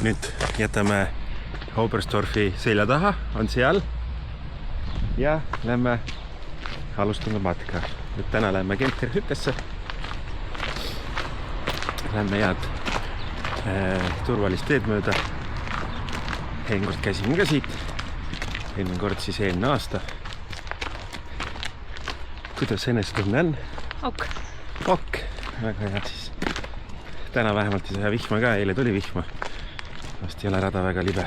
Nüüd jätame Oberstdorfi selja taha, on seal ja lähme alustame matka. Nüüd täna lähme Kempteri-Hüttesse. Lähme head turvalist teed mööda. Eelmine kord käisime ka siit. Eelmine kord siis eelmine aasta. Kuidas enesetunne on? Ok. Väga hea siis. Täna vähemalt ei saa vihma ka, eile tuli vihma. Vast ei ole rada väga libe.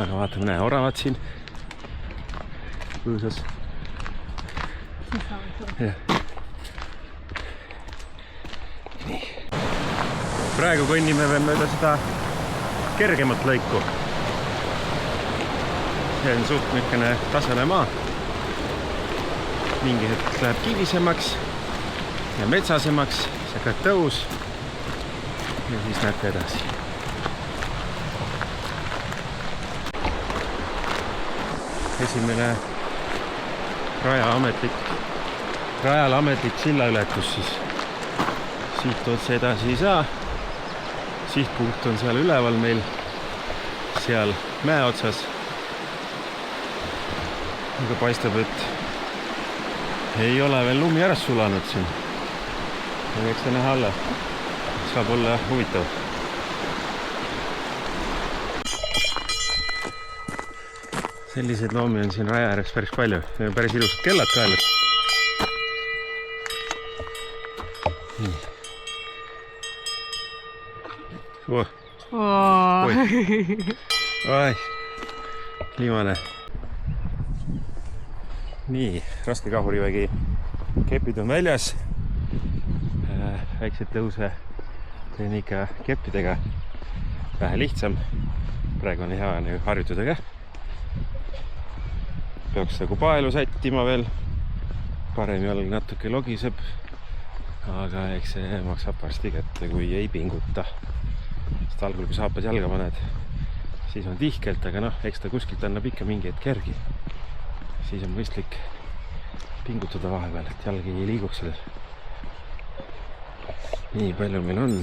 Aga vaatame, näe, oravad siin. Põõsas. Nii. Praegu kõnnime veel mööda seda kergemat lõiku. See on suht niisugune tasane maa. Mingi hetk läheb kivisemaks ja metsasemaks, see hakkab tõus ja siis näete edasi. Esimene rajal ametlik sillaületus siis. Siit otse edasi ei saa. Sihtpunkt on seal üleval meil, seal mäe otsas. Aga paistab, et ei ole veel lumi ära sulanud siin. Eks ta näha alla. Saab olla huvitav. Selliseid loomi on siin raja ääres päris palju. Päris ilusad kellad kaelad. Oi, liimane. Nii, raske kahurivägi. Kepid on väljas. Väikseid tõuse teen ikka keppidega. Vähe lihtsam. Praegu on hea harjutada ka. Peaks nagu paelu sättima veel. Parem jalg natuke logiseb. Aga eks see maksab varsti kätte, kui ei pinguta. Sest algul, kui saapad jalga paned, siis on tihkelt, aga noh, eks ta kuskilt annab ikka mingi hetk järgi. Siis on mõistlik pingutada vahepeal, et jalg ei liiguks selles. Nii palju meil on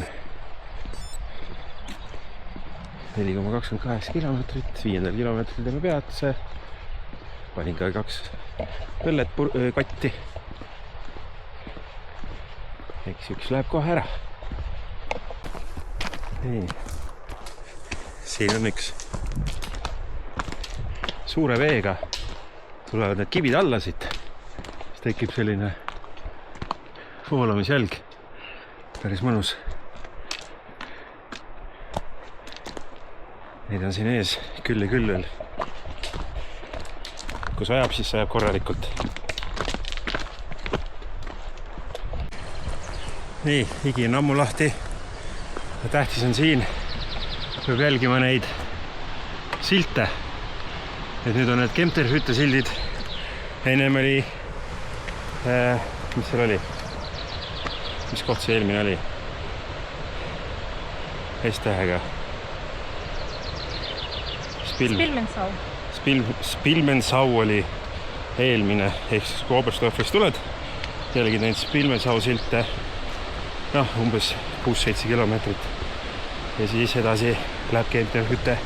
4,28 kilomeetrit, 5. kilomeetril teeme peatuse. Panin ka 2 põllet kotti. Eks üks läheb kohe ära. Nii. Siin on üks suure veega. Tulevad need kivid alla siit. Siis tekib selline voolamisjälg. Päris mõnus. Neid on siin ees küll ja küll veel. Kui sajab, siis sajab korralikult. Nii, higi on ammu lahti. Tähtis on siin. Peab jälgima neid silte. Et nüüd on need Kempteri-Hütte sildid. Ennem oli... mis seal oli? Mis koht see eelmine oli? S-tähega. Spilmensau oli eelmine, ehk siis kui Oberstdorfist tuled, jälgid neid Spilmensau silte, noh, umbes 6-7 kilomeetrit. Ja siis edasi läheb Kempteri-Hütte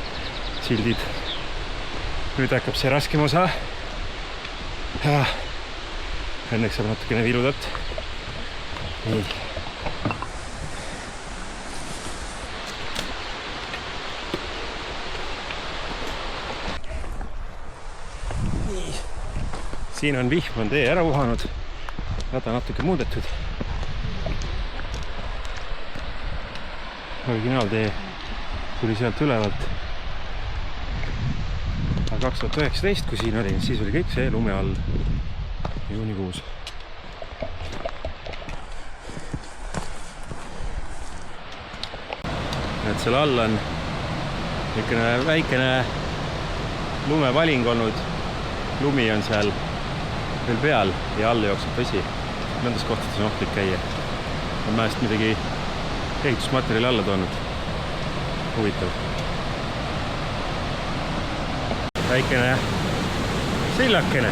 sildid. Nüüd hakkab see raskem osa. Õnneks saab natukene virudat. Nii. Siin on vihm, on tee ära uhanud. Rada natuke muudetud. Originaaltee tuli sealt ülevalt. Aga 2019, kui siin oli, siis oli kõik see lume all juunikuus. Et seal all on väikene lumevaling olnud. Lumi on seal veel peal ja all jookseb vesi. Nendes kohtades on ohtlik käia. On mäest midagi ehitusmaterjali alla toonud. Huvitav. Väikene sillakene.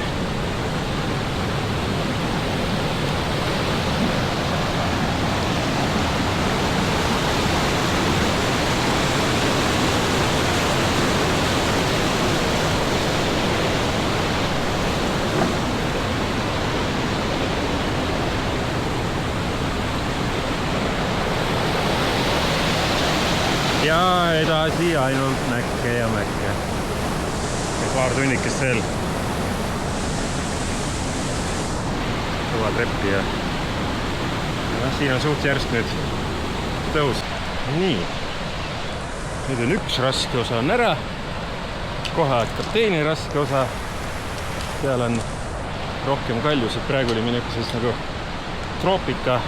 ja edasi ainult mäkke ja mäkke. Ja paar tunnikest veel. Kõva treppi ja siin on suht järsk nüüd tõus. Nii. Nüüd on üks raske osa on ära. Kohe hakkab teine raske osa. Seal on rohkem kaljus, et praegu oli minekus nagu troopika,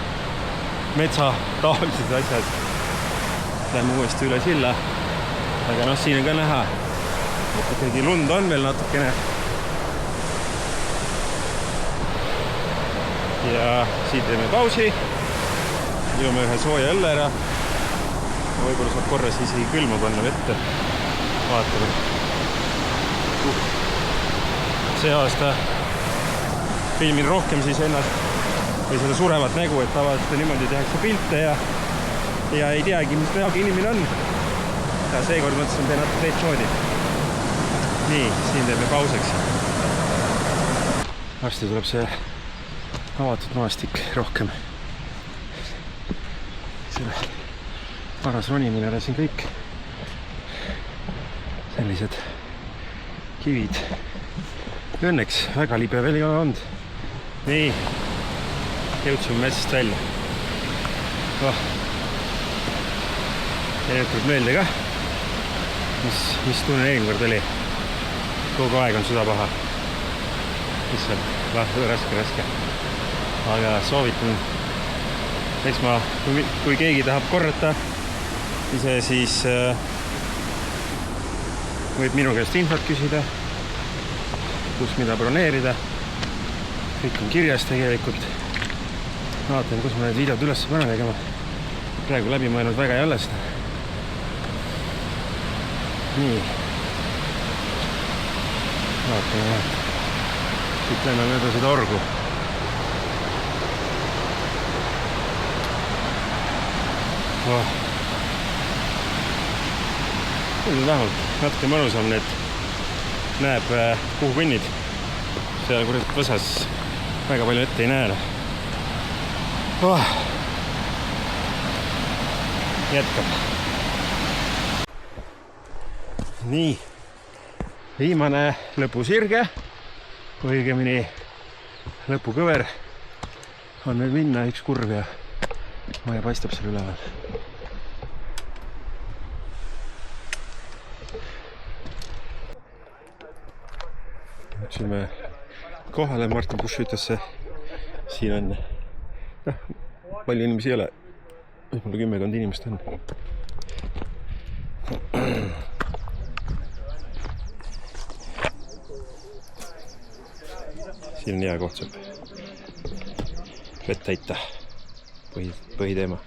metsa, taolised asjad. Lähme uuesti üle silla. Aga siin on ka näha, et ikkagi lund on veel natukene. Ja siin teeme pausi. Joome ühe sooja õlle ära. Võib-olla saab korra siis isegi külma panna vette. Vaatame. See aasta filmin rohkem siis ennast või seda surevat nägu, et tavaliselt niimoodi tehakse pilte ja ei teagi, mis näoga inimene on. Ja seekord mõtlesin, teen natuke teistmoodi. Nii, siin teeme pauseks. Varsti tuleb see avatud maastik rohkem. Selle paras ronimine on siin kõik sellised kivid. Õnneks väga libe veel ei ole olnud. Nii, jõudsime metsast välja. Ja nüüd tuleb meelde ka, mis tunne eelmine kord oli. Kogu aeg on süda paha. Issand, raske. Aga soovitan, eks ma, kui keegi tahab korrata, ise siis võib minu käest infot küsida, kus mida broneerida. Kõik on kirjas tegelikult. Vaatan, kus ma need videod üles panen, ega ma praegu läbi mõelnud väga ei ole seda. Nii. Vaatame. Siit lähme mööda seda orgu. Nüüd on vähemalt natuke mõnusam, et näeb kuhu kõnnid. Seal kurat võsas väga palju ette ei näe. Jätkab. Nii. Viimane lõpusirge, õigemini lõpukõver on veel minna üks kurv ja maja paistab seal üleval. Läksime kohale Martin Bushütesse. Siin on palju inimesi ei ole. Võib-olla 10 inimest on. Siin on hea koht saab vett täita. Põhiteema.